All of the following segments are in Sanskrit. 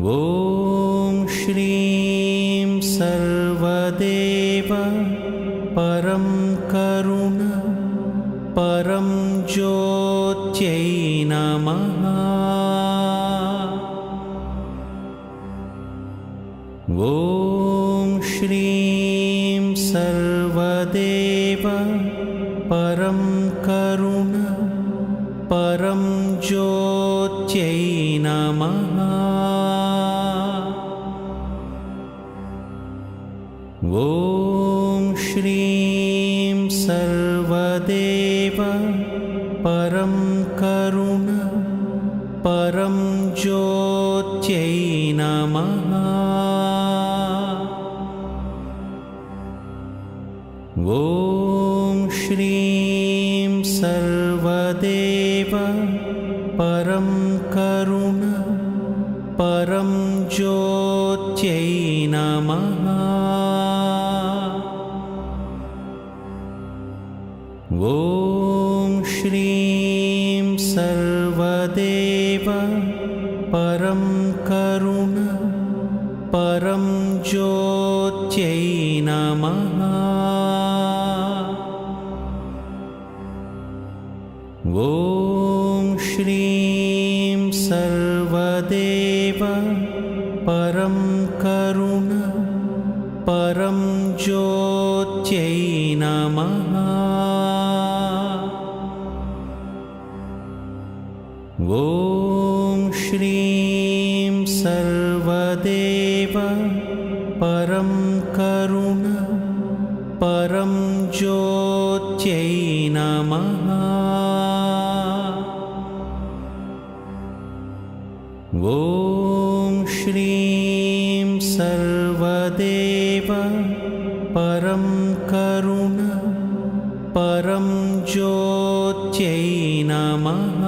ॐ श्रीं सर्वदेव परं करुण परं ज्योत्यै नमः। ॐ श्रीं सर्वदेव परं करुण परं ज्योत्यै नमः। ॐ श्रीं सर्वदेव परं करुण परं ज्योत्यै नमः। ॐ श्रीं सर्वदेव परं करुण परं ज्योत्यै नमः। ॐ श्रीं सर्वदेव परं करुण परं ज्योत्यै नमः। ॐ श्रीं सर्वदेव परं करुण परं ज्योत्यै नमः। ॐ श्रीं सर्वदेव परं करुण परं ज्योत्यै नमः। ॐ श्रीं सर्वदेव परं करुण परं ज्योत्यै नमः।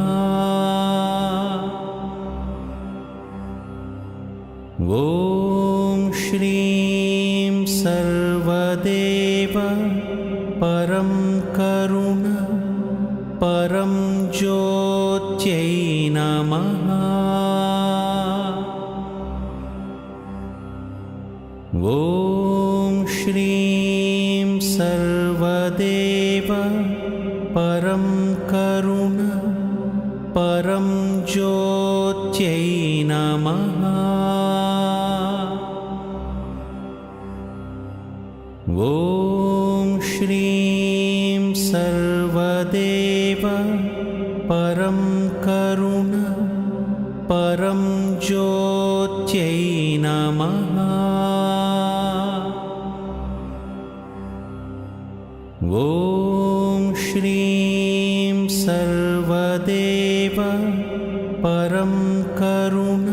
ॐ श्रीं सर्वदेव परं करुण परं ज्योत्यै नमः। ॐ श्रीं सर्वदेव परं करुण परं ज्योत्यै नमः। ॐ श्रीं सर्वदेव परं करुण परं ज्योत्यै नमः। ॐ श्रीं सर्वदेव परं करुण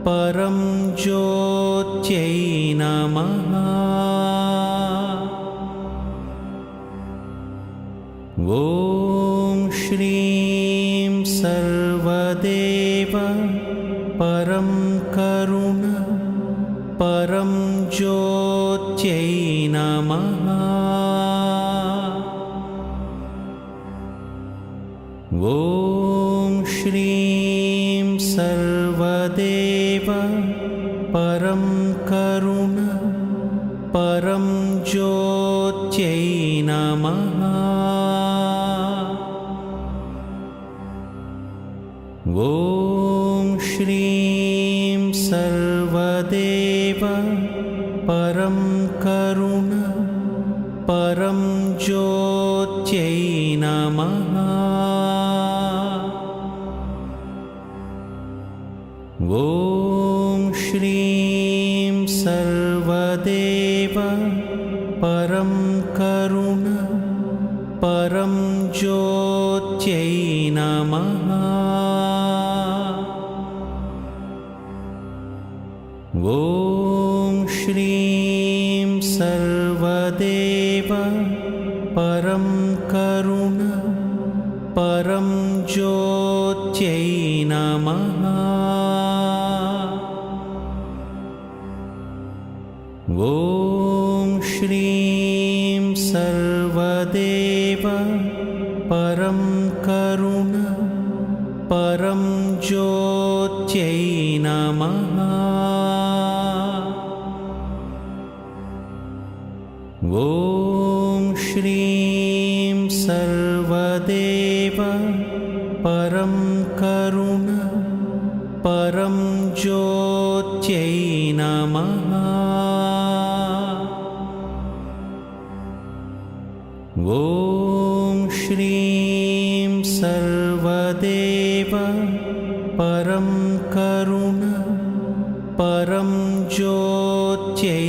परं ज्योत्यै नमः। ॐ श्रीं सर्वदेव परं करुण परं ज्योत्यै नमः। ॐ श्रीं सर्वदेव परं करुण परं ज्योत्यै नमः। ॐ श्रीं सर्वदेव परं करुण परं ज्योत्यै नमः। ॐ श्रीं सर्वदेव परं करुण परं ज्योत्यै नमः। ॐ श्रीं सर्वदेव परं करुण परं ज्योत्यै नमः। ॐ श्रीं सर्वदेव परं करुण परं ज्योत्यै नमः। ॐ श्रीं सर्वदेव परं करुण परं ज्योत्यै नमः। ॐ श्रीं सर्वदेव परं करुण परं ज्योत्यै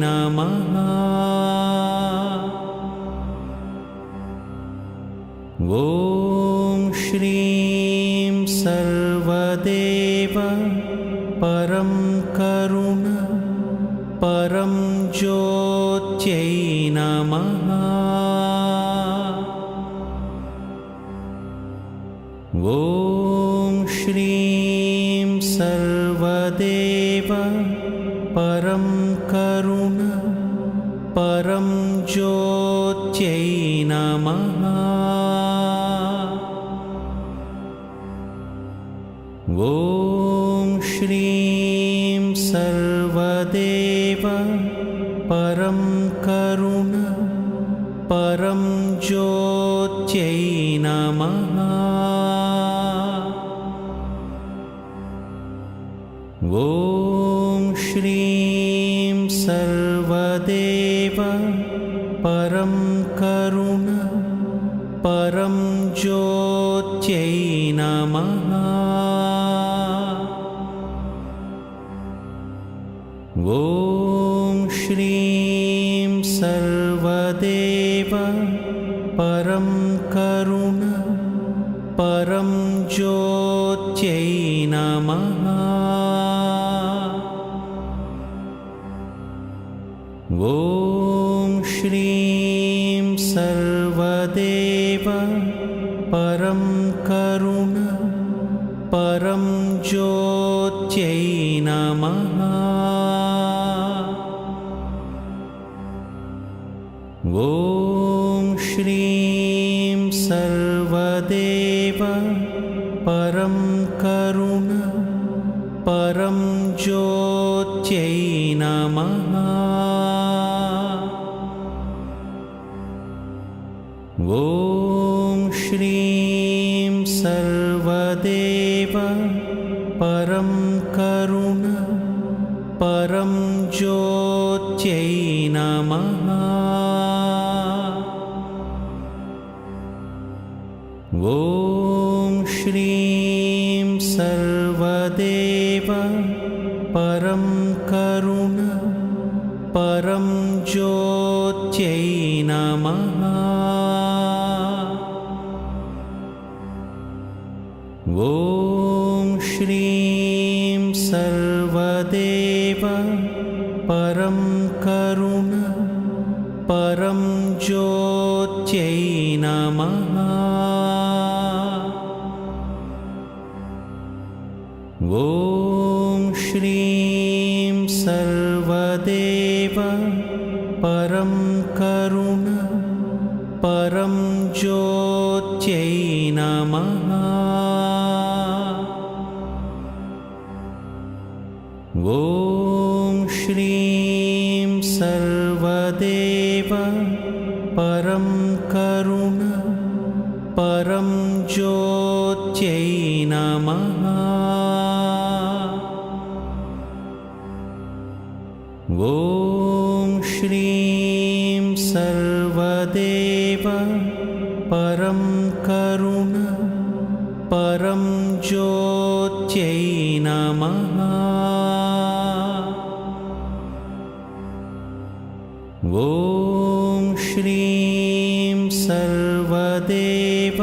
नमः। ॐ श्रीं सर्वदेव परं करुण परं ज्योत्यै नमः। ॐ श्रीं सर्वदेव परं करुण परं ज्योत्यै नमः। ॐ श्रीं सर्वदेव परं करुण परं ज्योत्यै नमः। ॐ श्रीं सर्वदेव परं करुण परं ज्योत्यै नमः। ॐ श्रीं सर्वदेव परं करुण परं ज्योत्यै नमः। ॐ श्रीं सर्वदेव परं करुण परं ज्योत्यै नमः। ॐ श्रीं सर्वदेव परं करुण परं ज्योत्यै नमः। ॐ श्रीं सर्वदेव परं करुण परं ज्योत्यै नमः। ॐ श्रीं सर्वदेव परं करुण परं ज्योत्यै नमः। ॐ श्रीं सर्वदेव परं करुण परं ज्योत्यै नमः। ॐ श्रीं सर्वदेव परं करुण परं ज्योत्यै नमः। ॐ श्रीं सर्वदेव परं करुण परं ज्योत्यै नमः। ॐ श्रीं सर्वदेव परं करुण परं ज्योत्यै नमः। ॐ श्रीं सर्वदेव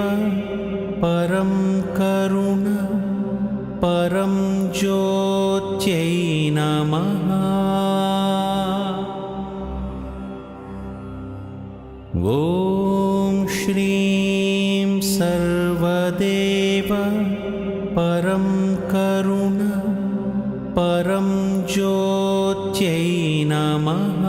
परं करुण परं ज्योत्यै नमः। ॐ श्रीं सर्वदेव परं करुण परं ज्योत्यै नमः।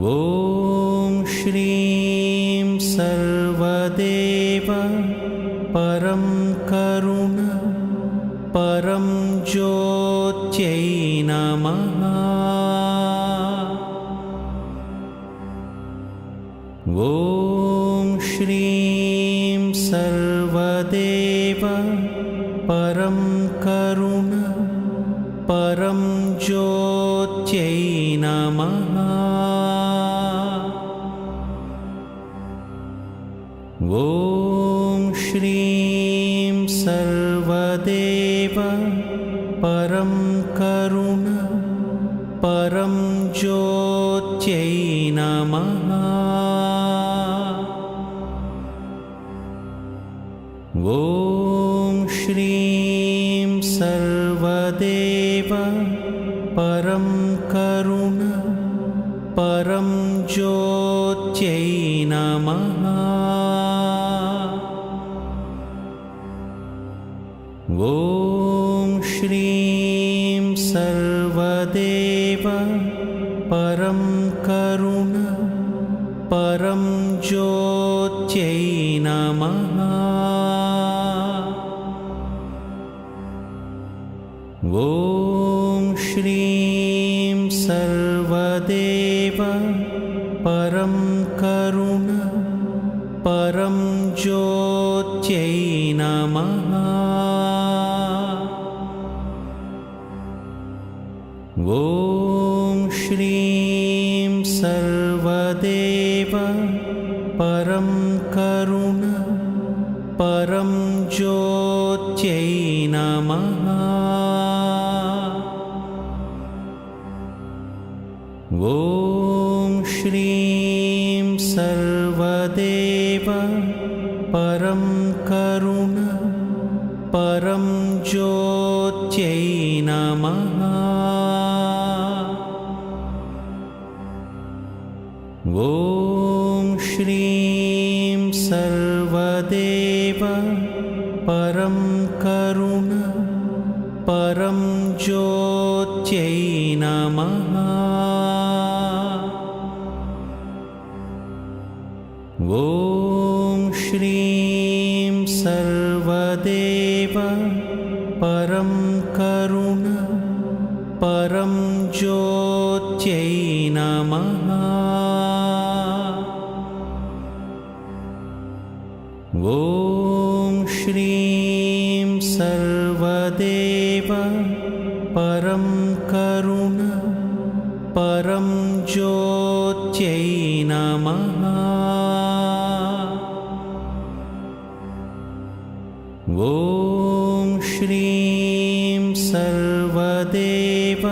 ॐ श्रीं सर्वदेव परं करुण परं ज्योत्यै नमः। ॐ श्रीं सर्वदेव परं करुण परं ज्योत्यै नमः। ॐ श्रीं सर्वदेव परं करुण परं ज्योत्यै नमः। ॐ श्रीं सर्वदेव परं करुण परं ज्योत्यै नमः। ॐ श्रीं सर्वदेव परं करुण परं ज्योत्यै नमः। ॐ श्रीं सर्वदेव परं करुण परं ज्योत्यै नमः। ॐ श्रीं सर्वदेव परं करुण परं ज्योत्यै नमः। ॐ श्रीं सर्वदेव परं करुण परं ज्योत्यै नमः। ॐ श्रीं सर्वदेव परं करुण परं ज्योत्यै नमः। ॐ श्रीं सर्वदेव परं करुण परं ज्योत्यै नमः। ॐ श्रीं सर्वदेव परं करुण परं ज्योत्यै नमः। ॐ श्रीं सर्वदेव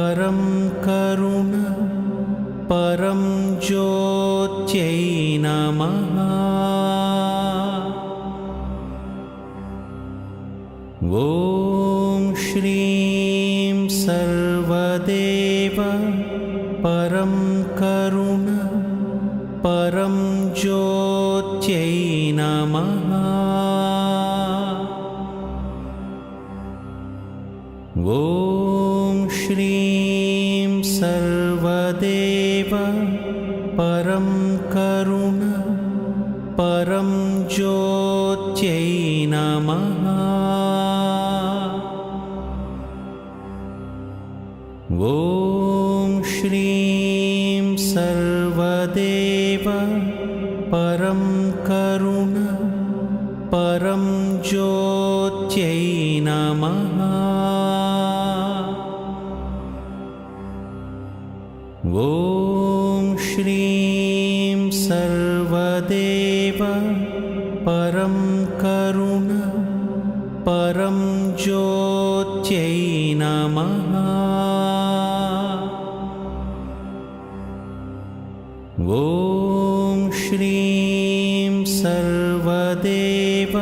परं करुण परं ज्योत्यै नमः। ॐ श्रीं सर्वदेव परं करुण परं ज्योत्यै नमः। ॐ श्रीं सर्वदेव परं करुण परं ज्योत्यै नमः। ॐ श्रीं सर्वदेव परं करुण परं ज्योत्यै नमः। ॐ श्रीं सर्वदेव परं करुण परं ज्योत्यै नमः। ॐ श्रीं सर्वदेव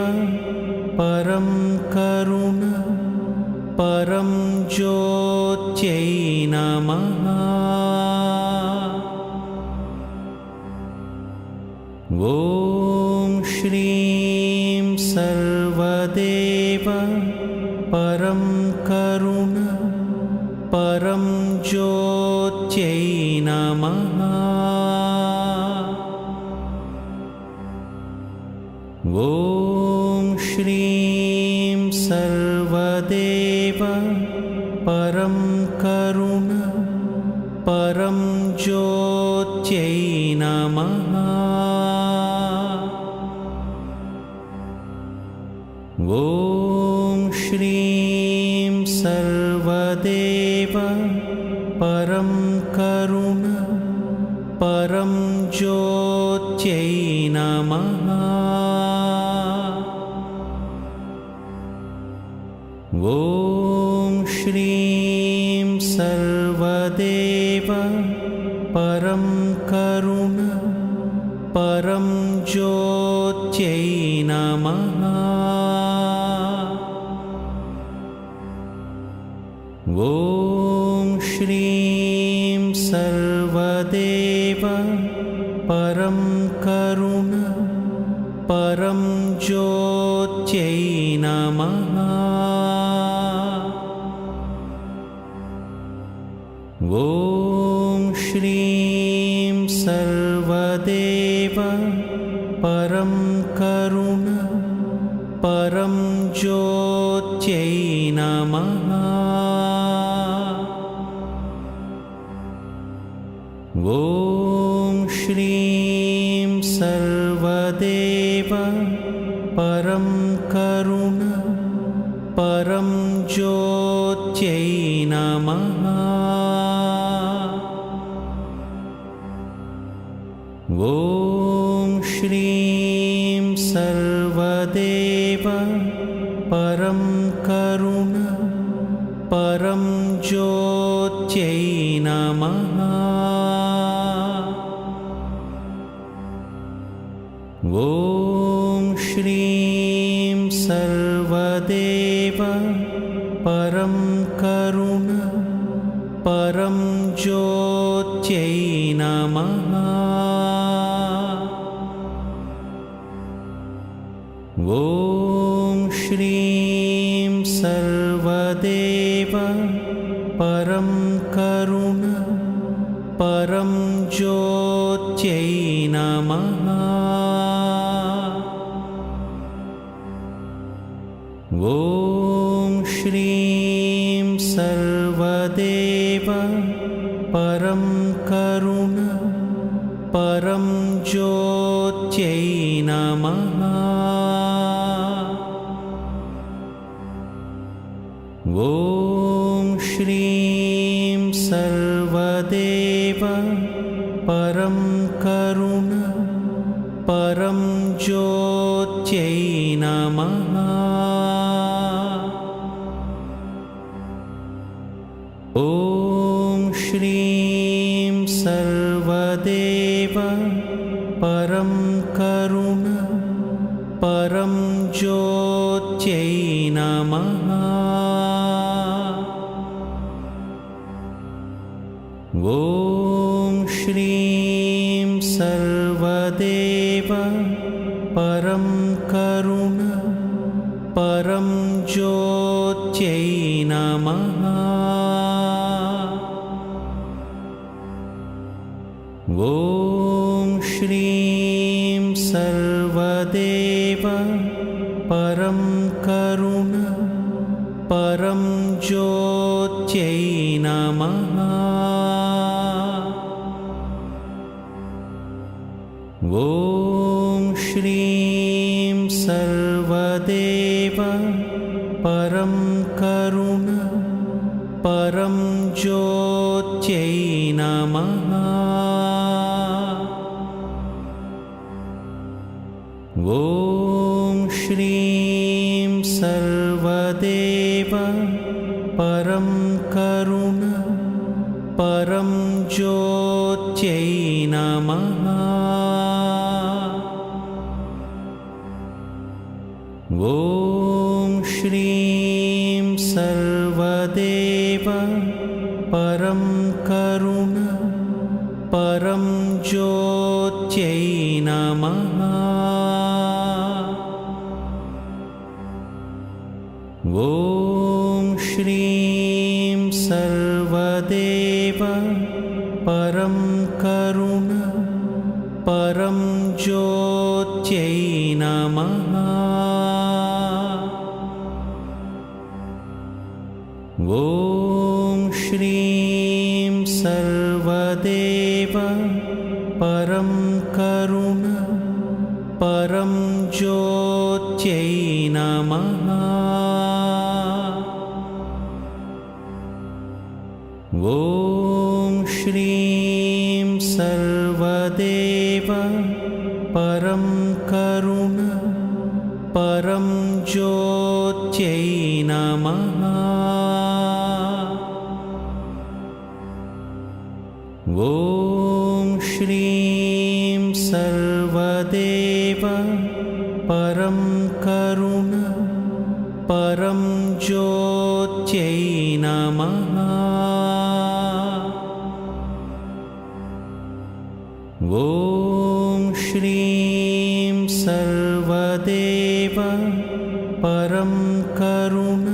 परं करुण परं ज्योत्यै नमः। ॐ श्रीं सर्वदेव परं करुण परं ज्योत्यै नमः। ॐ श्रीं ज्योत्यै नमः। ॐ श्रीं सर्वदेव परं करुण परं ज्योत्यै नमः। ॐ श्रीं सर्वदेव परं करुण परं ज्योत्यै नमः। ॐ श्रीं सर्वदेव परं करुण परं ज्योत्यै नमः। ॐ श्रीं सर्वदेव परं करुण परं ज्योत्यै नमः। ॐ श्रीं सर्वदेव परं करुण परं ज्योत्यै नमः। ॐ श्रीं सर्वदेव परं करुण परं ज्योत्यै नमः। ॐ श्रीं सर्वदेव परं करुण परं ज्योत्यै नमः। ॐ श्रीं सर्वदेव परं करुण परं ज्योत्यै नमः। ॐ श्रीं सर्वदेव परं करुण परं ज्योत्यै नमः। ॐ श्रीं सर्वदेव परं करुण परं ज्योत्यै नमः। ॐ श्रीं सर्वदेव परं करुण परं ज्योत्यै नमः। ॐ श्रीं सर्वदेव परं करुण परं ज्योत्यै नमः। ॐ श्रीं सर्वदेव परं करुण परं ज्योत्यै नमः। ॐ श्रीं सर्वदेव परं करुण परं ज्योत्यै नमः। ॐ श्रीं सर्वदेव परं करुण परं ज्योत्यै नमः। ॐ श्रीं सर्वदेव परं करुण परं ज्योत्यै नमः। ॐ श्रीं सर्वदेव परं करुण परं ज्योत्यै नमः। ॐ श्रीं सर्वदेव परं करुण परं ज्योत्यै नमः। ॐ श्रीं सर्वदेव परं करुण परं ज्योत्यै नमः। ॐ श्रीं सर्वदेव परं करुण परं ज्योत्यै नमः। ॐ श्रीं सर्वदेव परं करुण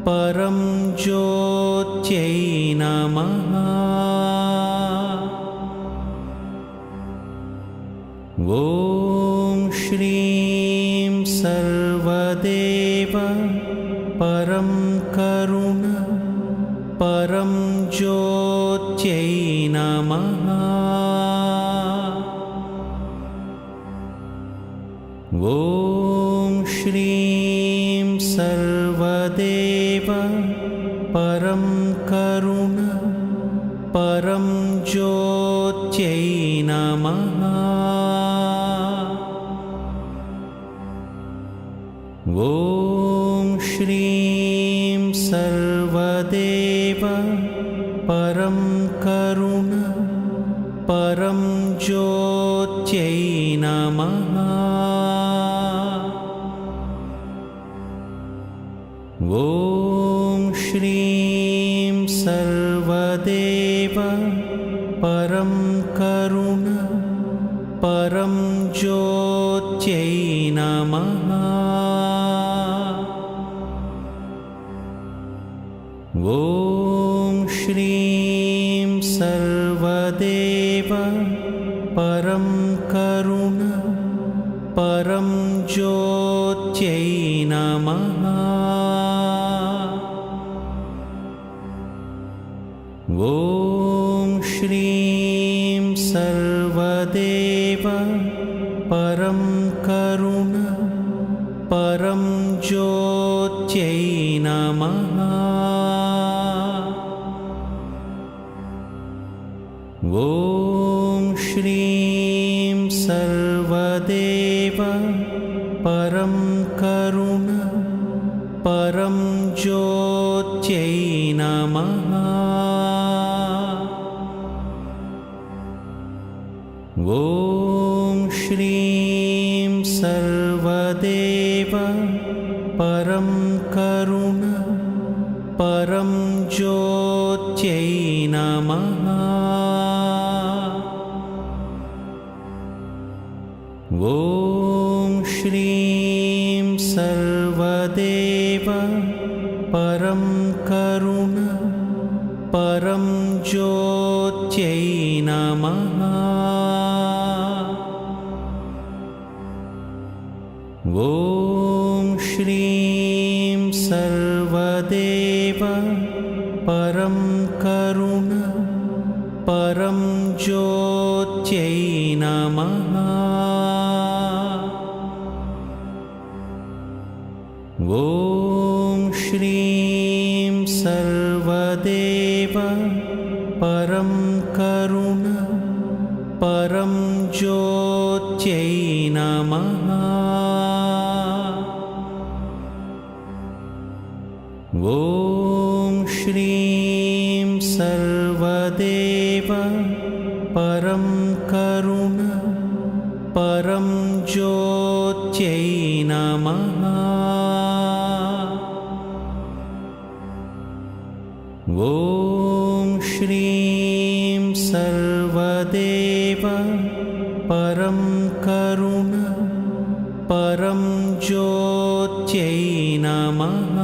परं ज्योत्यै नमः। ॐ श्रीं सर्वदेव परं करुण परं ज्योत्यै नमः। ॐ श्रीं सर्वदेव परं करुण परं ज्योत्यै नमः। ॐ श्रीं सर्वदेव परं करुण परं ज्योत्यै नमः। ॐ श्रीं सर्वदेव परं करुण परं ज्योत्यै नमः। ॐ श्रीं सर्वदेव परं करुण परं ज्योत्यै नमः। ॐ श्रीं सर्वदेव परं करुण परं ज्योत्यै नमः। ॐ श्रीं सर्वदेव परं करुण परं ज्योत्यै नमः। ॐ श्रीं सर्वदेव परं करुण परं ज्योत्यै नमः। ॐ श्रीं सर्वदेव परं करुण परं ज्योत्यै नमः। ॐ श्रीं सर्वदेव परं करुण परं ज्योत्यै नमः। ॐ श्रीं सर्वदेव परं करुण परं ज्योत्यै नमः। ॐ श्रीं सर्वदेव परं करुण परं ज्योत्यै नमः। ॐ श्रीं सर्वदेव परं करुण परं ज्योत्यै नमः।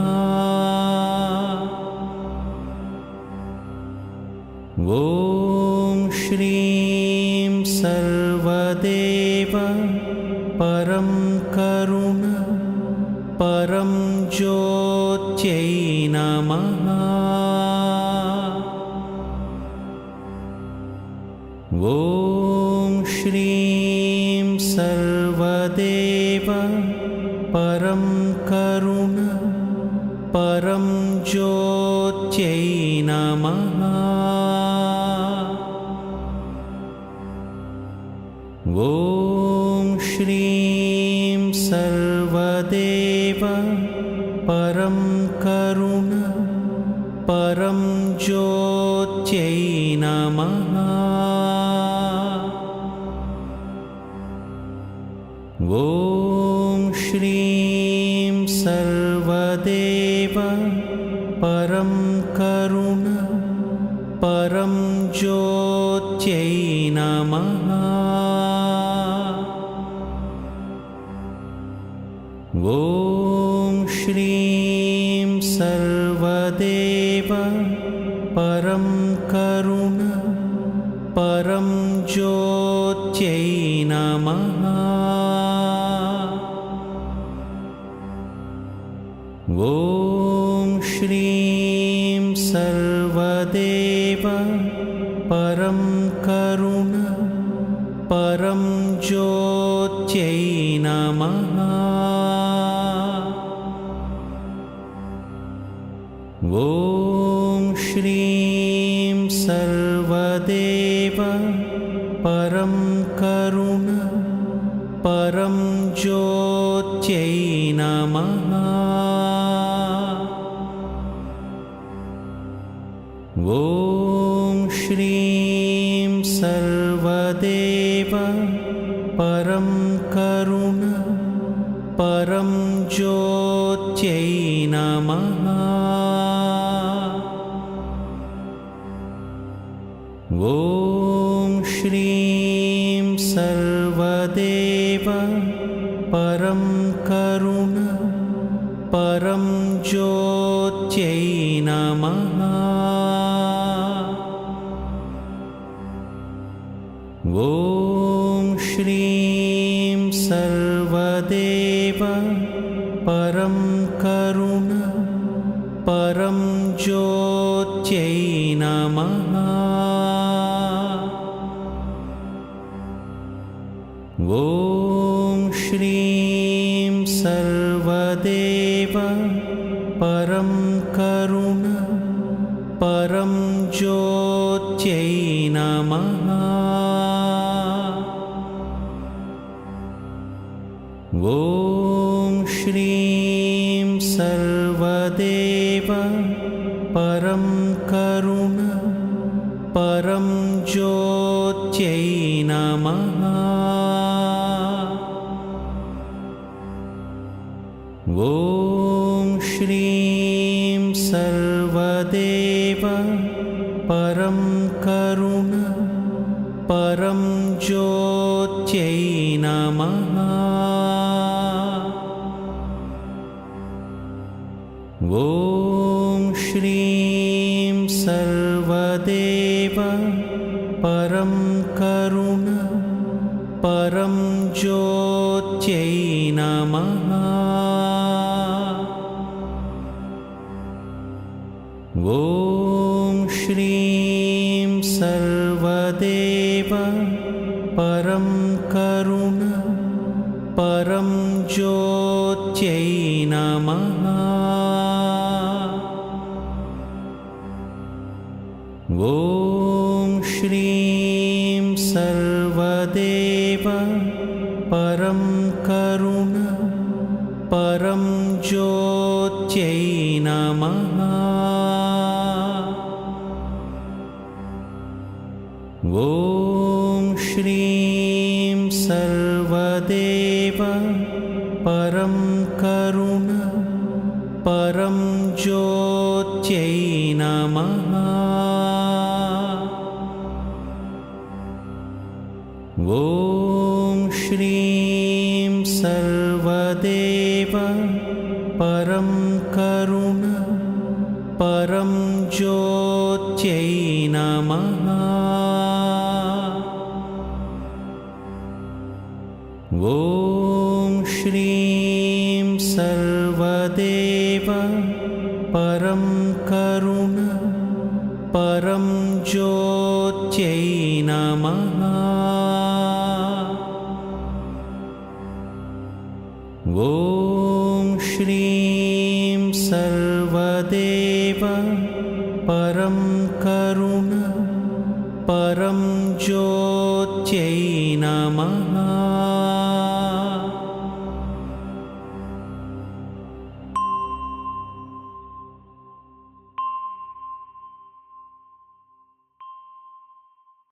ॐ श्रीं सर्वदेव परं करुण परं ज्योत्यै नमः। ॐ ॐ श्रीं सर्वदेव परं करुण परं ज्योत्यै नमः। ॐ श्रीं सर्वदेव परं करुण परं ज्योत्यै नमः। ॐ श्रीं सर्वदेव परं करुण परं ज्योत्यै नमः। ॐ श्रीं सर्वदेव परं करुण परं ज्योत्यै नमः। ॐ श्रीं सर्वदेव परं करुण परं ज्योत्यै नमः। ॐ श्रीं सर्वदेव परं करुण परं ज्योत्यै नमः। ॐ श्रीं सर्वदेव परं करुण परं ज्योत्यै नमः। ॐ श्रीं सर्वदेव परं करुण परं ज्योत्यै नमः। ॐ श्रीं सर्वदेव परं करुण परं ज्योत्यै नमः। ॐ श्रीं सर्वदेव परं करुण परं ज्योत्यै नमः। ॐ श्रीं सर्वदेव परं करुण परं ज्योत्यै नमः। ॐ श्रीं सर्वदेव परं करुण परं ज्योत्यै नमः। ॐ श्रीं सर्वदेव परं करुण परं ज्योत्यै नमः। ॐ श्रीं सर्वदेव परं करुण परं ज्योत्यै नमः। ॐ श्रीं सर्वदेव परं करुण परं ज्योत्यै नमः। ॐ श्रीं सर्वदेव परं करुण परं ज्योत्यै नमः। ॐ श्रीं सर्वदेव परं करुण परं ज्योत्यै नमः। ॐ श्रीं सर्वदेव परं करुण परं ज्योत्यै ज्योत्यै नमः। ॐ श्रीं सर्वदेव परं करुण परं